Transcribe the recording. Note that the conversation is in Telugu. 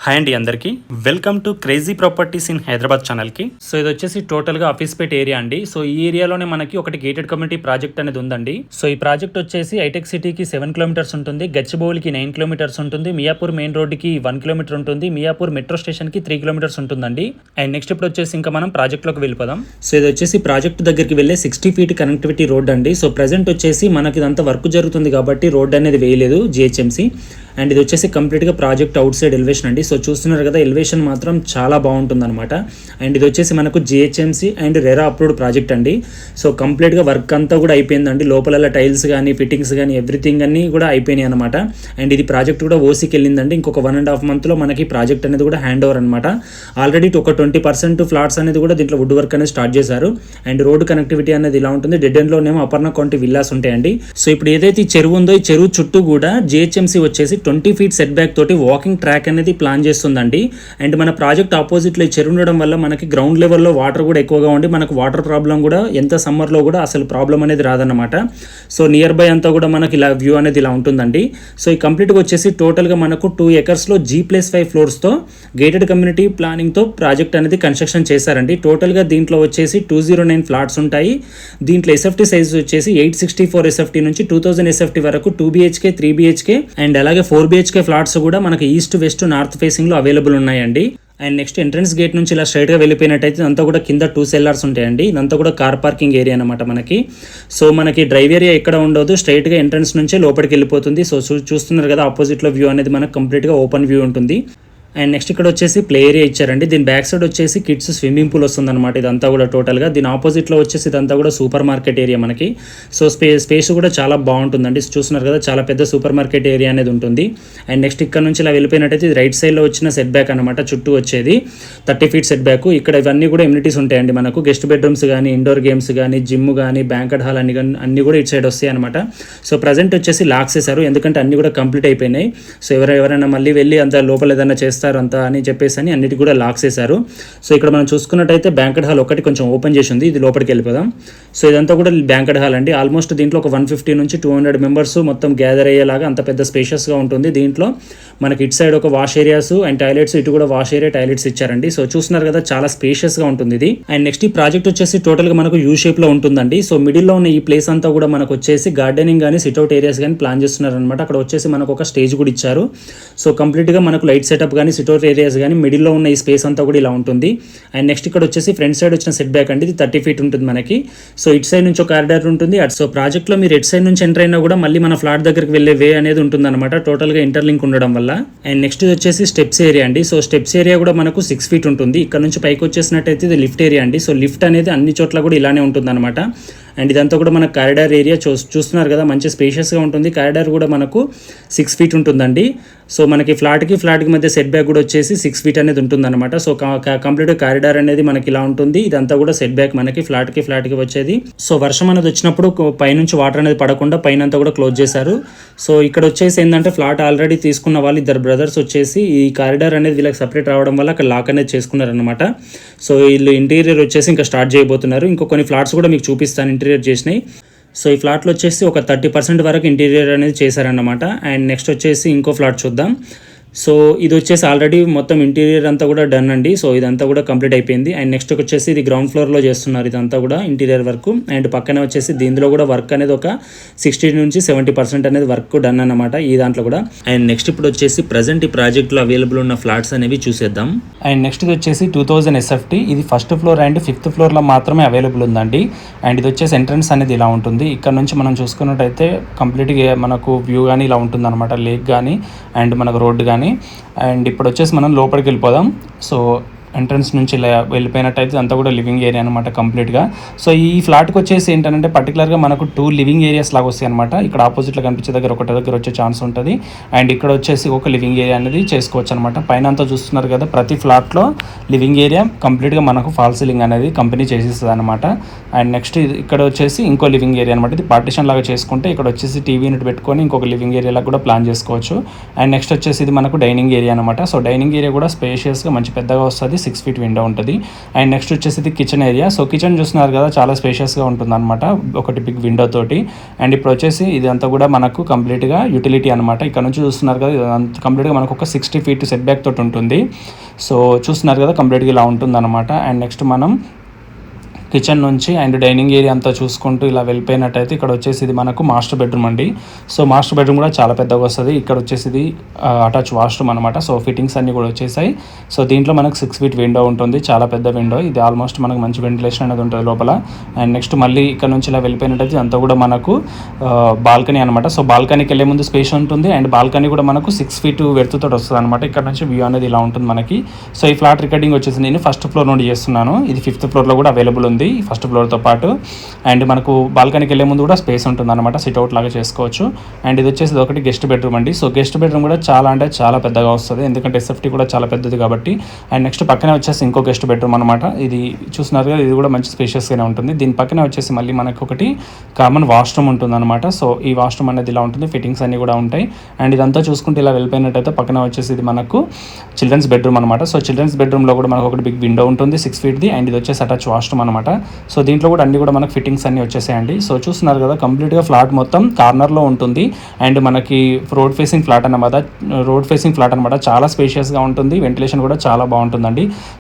హాయ్ అండి అందరికీ welcome to crazy properties in Hyderabad ఛానల్కి. సో ఇది వచ్చేసి టోటల్గా ఆఫీస్పేట్ ఏరియా అండి. సో ఈ ఏరియాలోనే మనకి ఒకటి గేటెడ్ కమ్యూనిటీ ప్రాజెక్ట్ అనేది ఉందండి. సో ఈ ప్రాజెక్ట్ వచ్చేసి హైటెక్ సిటీకి 7 కిలోమీటర్స్ ఉంటుంది, గచ్చిబౌలికి 9 కిలోమీటర్స్ ఉంటుంది, మియాపూర్ మెయిన్ రోడ్డుకి 1 కిలోమీటర్ ఉంటుంది, మియాపూర్ మెట్రో స్టేషన్కి 3 కిలోమీటర్స్ ఉంటుందండి. అండ్ నెక్స్ట్ ఇప్పుడు వచ్చేసి ఇంకా మనం ప్రాజెక్ట్లోకి వెళ్ళిపోదాం. సో ఇది వచ్చేసి ప్రాజెక్ట్ దగ్గరికి వెళ్ళే 60 ఫీట్ కనెక్టివిటీ రోడ్ అండి. సో ప్రజెంట్ వచ్చేసి మనకి ఇదంతా వర్క్ జరుగుతుంది కాబట్టి రోడ్ అనేది వేయలేదు జిహెచ్ఎంసీ. అండ్ ఇది వచ్చేసి కంప్లీట్గా ప్రాజెక్ట్ అవుట్ సైడ్ ఎలివేషన్ అండి. సో చూస్తున్నారు కదా, ఎలివేషన్ మాత్రం చాలా బాగుంటుంది అనమాట. అండ్ ఇది వచ్చేసి మనకు GHMC and RERA approved project అండి. సో కంప్లీట్గా వర్క్ అంతా కూడా అయిపోయిందండి. లోపల టైల్స్ కానీ ఫిట్టింగ్స్ కానీ ఎవ్రీథింగ్ అన్నీ కూడా అయిపోయినాయి అనమాట. అండ్ ఇది ప్రాజెక్ట్ కూడా ఓసీకి వెళ్ళిందండి. ఇంకొక 1.5 మంత్లో మనకి ప్రాజెక్ట్ అనేది కూడా హ్యాండ్ ఓవర్ అనమాట. ఆల్రెడీ ఒక 20% ఫ్లాట్స్ అనేది కూడా దీంట్లో వుడ్ వర్క్ అనేది స్టార్ట్ చేశారు. అండ్ రోడ్ కనెక్టివిటీ అనేది ఇలా ఉంటుంది. డెడ్ ఎండ్లోనేమో అపర్ణ కౌంటీ విల్లాస్ ఉంటాయండి. సో ఇప్పుడు ఏదైతే ఈ చెరువు ఉందో ఈ చెరువు చుట్టూ కూడా జిహెచ్ఎంసీ వచ్చేసి 20 ఫీట్ సెట్ బ్యాక్ తోటి వాకింగ్ ట్రాక్ అనేది ప్లాన్ చేస్తుందండి. అండ్ మన ప్రాజెక్ట్ ఆపోజిట్లో ఈ చెరువు ఉండడం వల్ల మనకి గ్రౌండ్ లెవెల్లో వాటర్ కూడా ఎక్కువగా ఉండి మనకు వాటర్ ప్రాబ్లం కూడా ఎంత సమ్మర్లో కూడా అసలు ప్రాబ్లం అనేది రాదన్నమాట. సో నియర్ బై అంతా కూడా మనకి ఇలా వ్యూ అనేది ఇలా ఉంటుందండి. సో ఈ కంప్లీట్గా వచ్చేసి టోటల్గా మనకు 2 ఎకర్స్లో G+5 ఫ్లోర్స్తో గేటెడ్ కమ్యూనిటీ ప్లానింగ్తో ప్రాజెక్ట్ అనేది కన్స్ట్రక్షన్ చేశారండి. టోటల్గా దీంట్లో వచ్చేసి 209 ఫ్లాట్స్ ఉంటాయి. దీంట్లో ఎస్ఎఫ్టీ సైజ్ వచ్చేసి 864 ఎస్ఎఫ్టీ నుంచి 2000 ఎస్ఎఫ్టీ వరకు 2 BHK 3 BHK అండ్ అలాగే 4 BHK ఫ్లాట్స్ కూడా మనకి ఈస్ట్ వెస్ట్ నార్త్ ఫేసింగ్లో అవైలబుల్ ఉన్నాయండి. అండ్ నెక్స్ట్ ఎంట్రన్స్ గేట్ నుంచి ఇలా స్ట్రైట్గా వెళ్ళిపోయినట్టయితే ఇదంతా కూడా కింద 2 సెల్లార్స్ ఉంటాయండి. ఇదంతా కూడా కార్ పార్కింగ్ ఏరియా అనమాట మనకి. సో మనకి డ్రైవ్ ఏరియా ఎక్కడ ఉండదు, స్ట్రైట్గా ఎంట్రన్స్ నుంచే లోపలికి వెళ్ళిపోతుంది. సో చూస్తున్నారు కదా, ఆపోజిట్లో వ్యూ అనేది మనకు కంప్లీట్గా ఓపెన్ వ్యూ ఉంటుంది. అండ్ నెక్స్ట్ ఇక్కడ వచ్చేసి ప్లే ఏరియా ఇచ్చారండి. దీని బ్యాక్ సైడ్ వచ్చేసి కిడ్స్ స్విమ్మింగ్ పూల్ వస్తుంది అనమాట. ఇదంతా కూడా టోటల్గా దీని ఆపోజిట్లో వచ్చేసి ఇదంతా కూడా సూపర్ మార్కెట్ ఏరియా మనకి. సో స్పేస్ కూడా చాలా బాగుంటుందండి. చూస్తున్నారు కదా, చాలా పెద్ద సూపర్ మార్కెట్ ఏరియా అనేది ఉంటుంది. అండ్ నెక్స్ట్ ఇక్కడ నుంచి ఇలా వెళ్ళిపోయినట్టయితే ఇది రైట్ సైడ్లో వచ్చిన సెట్ బ్యాక్ అనమాట. చుట్టూ వచ్చేది 30 ఫీట్ సెట్ బ్యాక్. ఇక్కడ ఇవన్నీ కూడా ఎమ్యూనిటీస్ ఉంటాయండి మనకు. గెస్ట్ బెడ్రూమ్స్ కానీ, ఇండోర్ గేమ్స్ కానీ, జిమ్ కానీ, బ్యాంకెట్ హాల్ అన్ని కూడా ఇటు సైడ్ వస్తాయి అనమాట. సో ప్రజెంట్ వచ్చేసి లాక్స్ చేశారు, ఎందుకంటే అన్ని కూడా కంప్లీట్ అయిపోయినాయి. సో ఎవరైనా మళ్ళీ వెళ్ళి అంత లోపల ఏదైనా చేస్తారు అంతా అని చెప్పేసి అన్నిటి కూడా లాక్స్ చేశారు. సో ఇక్కడ మనం చూసుకున్నట్టయితే బ్యాంకెట్ హాల్ ఒకటి కొంచెం ఓపెన్ చేసి ఉంది, ఇది లోపలికి వెళ్ళిపోదాం. సో ఇదంతా కూడా బ్యాంకెట్ హాల్ అండి. ఆల్మోస్ట్ దీంట్లో ఒక 150 నుంచి 200 మెంబర్స్ మొత్తం గ్యాదర్ అయ్యేలాగా అంత పెద్ద స్పేషియస్గా ఉంటుంది. దీంట్లో మనకి ఇటు సైడ్ ఒక వాష్ ఏరియాస్ అండ్ టాయిలెట్స్, ఇటు కూడా వాష్ ఏరియా టాయిలెట్స్ ఇచ్చారండి. సో చూస్తున్నారు కదా, చాలా స్పేషియస్గా ఉంటుంది ఇది. అండ్ నెక్స్ట్ ఈ ప్రాజెక్ట్ వచ్చేసి టోటల్గా మనకు యూ షేప్లో ఉంటుందండి. సో మిడిల్లో ఉన్న ఈ ప్లేస్ అంతా కూడా మనకు వచ్చేసి గార్డెనింగ్ కానీ సిట్అవుట్ ఏరియాస్ కానీ ప్లాన్ చేస్తున్నారు అనమాట. అక్కడ వచ్చేసి మనకు ఒక స్టేజ్ కూడా ఇచ్చారు. సో కంప్లీట్గా మనకు లైట్ సెటప్ కానీ సిట్అవుట్ ఏరియాస్ కానీ మిడిల్లో ఉన్న ఈ స్పేస్ అంతా కూడా ఇలా ఉంటుంది. అండ్ నెక్స్ట్ ఇక్కడ వచ్చేసి ఫ్రంట్ సైడ్ వచ్చిన సెట్ బ్యాక్ అండి. ఇది 30 ఫీట్ ఉంటుంది మనకి. సో ఇటు సైడ్ నుంచి ఒక కారిడార్ ఉంటుంది. సో ప్రాజెక్ట్లో మీరు ఎటు సైడ్ నుంచి ఎంటర్ అయినా కూడా మళ్ళీ మన ఫ్లాట్ దగ్గరికి వెళ్ళే వే అనేది ఉంటుంది అనమాట, టోటల్గా ఇంటర్లింక్ ఉండడం వల్ల. అండ్ నెక్స్ట్ ఇది వచ్చేసి స్టెప్స్ ఏరియా అండి. సో స్టెప్స్ ఏరియా కూడా మనకు 6 ఫీట్ ఉంటుంది. ఇక్కడ నుంచి పైకి వచ్చేసినట్టయితే ఇది లిఫ్ట్ ఏరియా అండి. సో లిఫ్ట్ అనేది అన్ని చోట్ల కూడా ఇలానే ఉంటుంది అనమాట. అండ్ ఇదంతా కూడా మన కారిడార్ ఏరియా చూస్తున్నారు కదా, మంచి స్పేషియస్గా ఉంటుంది. కారిడార్ కూడా మనకు 6 ఫీట్ ఉంటుందండి. సో మనకి ఫ్లాట్కి మధ్య సెట్ బ్యాక్ కూడా వచ్చేసి 6 ఫీట్ అనేది ఉంటుందన్నమాట. సో కంప్లీట్గా కారిడార్ అనేది మనకి ఇలా ఉంటుంది. ఇదంతా కూడా సెట్ బ్యాక్ మనకి ఫ్లాట్కి వచ్చేది. సో వర్షం అనేది వచ్చినప్పుడు పైనుంచి వాటర్ అనేది పడకుండా పైన అంతా కూడా క్లోజ్ చేశారు. సో ఇక్కడ వచ్చేసి ఏంటంటే ఫ్లాట్ ఆల్రెడీ తీసుకున్న వాళ్ళు 2 బ్రదర్స్ వచ్చేసి ఈ కారిడార్ అనేది వీళ్ళకి సపరేట్ రావడం వల్ల అక్కడ లాక్ అనేది చేసుకున్నారనమాట. సో వీళ్ళు ఇంటీరియర్ వచ్చేసి ఇంకా స్టార్ట్ చేయబోతున్నారు. ఇంకో కొన్ని ఫ్లాట్స్ కూడా మీకు చూపిస్తాను ఇంటీరియర్ చేసినాయి. సో ఈ ఫ్లాట్లో వచ్చేసి ఒక 30% వరకు ఇంటీరియర్ అనేది చేశారన్నమాట. అండ్ నెక్స్ట్ వచ్చేసి ఇంకో ఫ్లాట్ చూద్దాం. సో ఇది వచ్చేసి ఆల్రెడీ మొత్తం ఇంటీరియర్ అంతా కూడా డన్ అండి. సో ఇదంతా కూడా కంప్లీట్ అయిపోయింది. అండ్ నెక్స్ట్ వచ్చేసి ఇది గ్రౌండ్ ఫ్లోర్లో చేస్తున్నారు ఇదంతా కూడా ఇంటీరియర్ వర్క్. అండ్ పక్కనే వచ్చేసి దీంట్లో కూడా వర్క్ అనేది ఒక 60 నుంచి 70% అనేది వర్క్ డన్ అన్నమాట ఈ దాంట్లో కూడా. అండ్ నెక్స్ట్ ఇప్పుడు వచ్చేసి ప్రజెంట్ ఈ ప్రాజెక్ట్లో అవైలబుల్ ఉన్న ఫ్లాట్స్ అనేవి చూసేద్దాం. అండ్ నెక్స్ట్ ఇది వచ్చేసి 2000 ఎస్ఎఫ్టీ. ఇది ఫస్ట్ ఫ్లోర్ అండ్ 5th ఫ్లోర్లో మాత్రమే అవైలబుల్ ఉందండి. అండ్ ఇది వచ్చేసి ఎంట్రన్స్ అనేది ఇలా ఉంటుంది. ఇక్కడ నుంచి మనం చూసుకున్నట్టయితే కంప్లీట్గా మనకు వ్యూ కానీ ఇలా ఉంటుంది అనమాట, లేక్ కానీ అండ్ మనకు రోడ్డు కానీ. అండ్ ఇప్పుడు వచ్చేసి మనం లోపలికి వెళ్ళిపోదాం. సో ఎంట్రన్స్ నుంచి ఇలా వెళ్ళిపోయినట్టయితే అంతా కూడా లివింగ్ ఏరియా అనమాట కంప్లీట్గా. సో ఈ ఫ్లాట్కి వచ్చేసి ఏంటంటే పర్టికులర్గా మనకు 2 లివింగ్ ఏరియాస్ లాగా వస్తాయి అనమాట. ఇక్కడ ఆపోజిట్లో కనిపించే ఒకటి దగ్గర వచ్చే ఛాన్స్ ఉంటుంది. అండ్ ఇక్కడ వచ్చేసి ఒక లివింగ్ ఏరియా అనేది చేసుకోవచ్చు అనమాట. పైన అంతా చూస్తున్నారు కదా, ప్రతి ఫ్లాట్లో లివింగ్ ఏరియా కంప్లీట్గా మనకు ఫాల్ సీలింగ్ అనేది కంపెనీ చేసేస్తుంది అనమాట. అండ్ నెక్స్ట్ ఇక్కడ వచ్చేసి ఇంకో లివింగ్ ఏరియా అనమాట. ఇది పార్టిషన్ లాగా చేసుకుంటే ఇక్కడ వచ్చేసి టీవీ యూనిట్ పెట్టుకొని ఇంకొక లివింగ్ ఏరియా లాగా కూడా ప్లాన్ చేసుకోవచ్చు. అండ్ నెక్స్ట్ వచ్చేసి ఇది మనకు డైనింగ్ ఏరియా అనమాట. సో డైనింగ్ ఏరియా కూడా స్పేషియస్గా మంచి పెద్దగా వస్తుంది. 6 ఫీట్ విండో ఉంటుంది. అండ్ నెక్స్ట్ వచ్చేసి ఇది కిచెన్ ఏరియా. సో కిచెన్ చూస్తున్నారు కదా, చాలా స్పేషియస్గా ఉంటుంది అనమాట, ఒకటి బిగ్ విండో తోటి. అండ్ ఇప్పుడు వచ్చేసి ఇదంతా కూడా మనకు కంప్లీట్గా యూటిలిటీ అనమాట. ఇక్కడ నుంచి చూస్తున్నారు కదా, ఇదంతా కంప్లీట్గా మనకు ఒక 60 ఫీట్ సెట్ బ్యాక్ తోటి ఉంటుంది. సో చూస్తున్నారు కదా, కంప్లీట్గా ఇలా ఉంటుంది అనమాట. అండ్ నెక్స్ట్ మనం కిచెన్ నుంచి అండ్ డైనింగ్ ఏరియా అంతా చూసుకుంటూ ఇలా వెళ్ళిపోయినట్టయితే ఇక్కడ వచ్చేసి ఇది మనకు మాస్టర్ బెడ్రూమ్ అండి. సో మాస్టర్ బెడ్రూమ్ కూడా చాలా పెద్దగా వస్తుంది. ఇక్కడ వచ్చేసి ఇది అటాచ్ వాష్రూమ్ అనమాట. సో ఫిట్టింగ్స్ అన్నీ కూడా వచ్చేసాయి. సో దీంట్లో మనకు 6 ఫీట్ విండో ఉంటుంది, చాలా పెద్ద విండో ఇది. ఆల్మోస్ట్ మనకు మంచి వెంటిలేషన్ అనేది ఉంటుంది లోపల. అండ్ నెక్స్ట్ మళ్ళీ ఇక్కడ నుంచి ఇలా వెళ్ళిపోయినట్టయితే అంతా కూడా మనకు బాల్కనీ అనమాట. సో బాల్కనీకి వెళ్ళే ముందు స్పేస్ ఉంటుంది. అండ్ బాల్కనీ కూడా మనకు 6 ఫీట్ వెడుతుతో వస్తుంది అనమాట. ఇక్కడ నుంచి వ్యూ అనేది ఇలా ఉంటుంది మనకి. సో ఈ ఫ్లాట్ రికార్డింగ్ వచ్చేసి నేను ఫస్ట్ ఫ్లోర్ నుండి చేస్తున్నాను. ఇది 5th ఫ్లోర్లో కూడా అవైలబుల్ ఉంది ఫస్ట్ ఫ్లోర్తో పాటు. అండ్ మనకు బాల్కనీకి వెళ్ళే ముందు కూడా స్పేస్ ఉంటుంది అనమాట, సిట్అవుట్ లాగా చేసుకోవచ్చు. అండ్ ఇది వచ్చేసి ఒకటి గెస్ట్ బెడ్రూమ్ అండి. సో గెస్ట్ బెడ్రూమ్ కూడా చాలా అంటే చాలా పెద్దగా వస్తుంది, ఎందుకంటే ఎస్ఎఫ్టీ కూడా చాలా పెద్దది కాబట్టి. అండ్ నెక్స్ట్ పక్కనే వచ్చేసి ఇంకో గెస్ట్ బెడ్రూమ్ అనమాట. ఇది చూస్తున్నారు కదా, ఇది కూడా మంచి స్పేషియస్గానే ఉంటుంది. దీని పక్కనే వచ్చేసి మళ్ళీ మనకు ఒకటి కామన్ వాష్రూమ్ ఉంటుంది అనమాట. సో ఈ వాష్రూమ్ అనేది ఇలా ఉంటుంది, ఫిట్టింగ్స్ అన్నీ కూడా ఉంటాయి. అండ్ ఇదంతా చూసుకుంటే ఇలా వెళ్ళిపోయినట్టయితే పక్కన వచ్చేసి ఇది మనకు చిల్డ్రన్స్ బెడ్రూమ్ అనమాట. సో చిల్డ్రన్స్ బెడ్రూమ్లో కూడా మనకు ఒకటి బిగ్ విండో ఉంటుంది 6 ఫీట్ది. అండ్ ఇది వచ్చేసి అటాచ్ వాష్రూమ్ అనమాట. సో దీంట్లో కూడా అన్ని కూడా మనకు ఫిట్టింగ్స్ అన్నీ వచ్చేసాయండి. సో చూస్తున్నారు కదా, కంప్లీట్గా ఫ్లాట్ మొత్తం కార్నర్లో ఉంటుంది. అండ్ మనకి రోడ్ ఫేసింగ్ ఫ్లాట్ అనమాట, చాలా స్పేషియస్గా ఉంటుంది. వెంటిలేషన్ కూడా చాలా బాగుంటుందండి.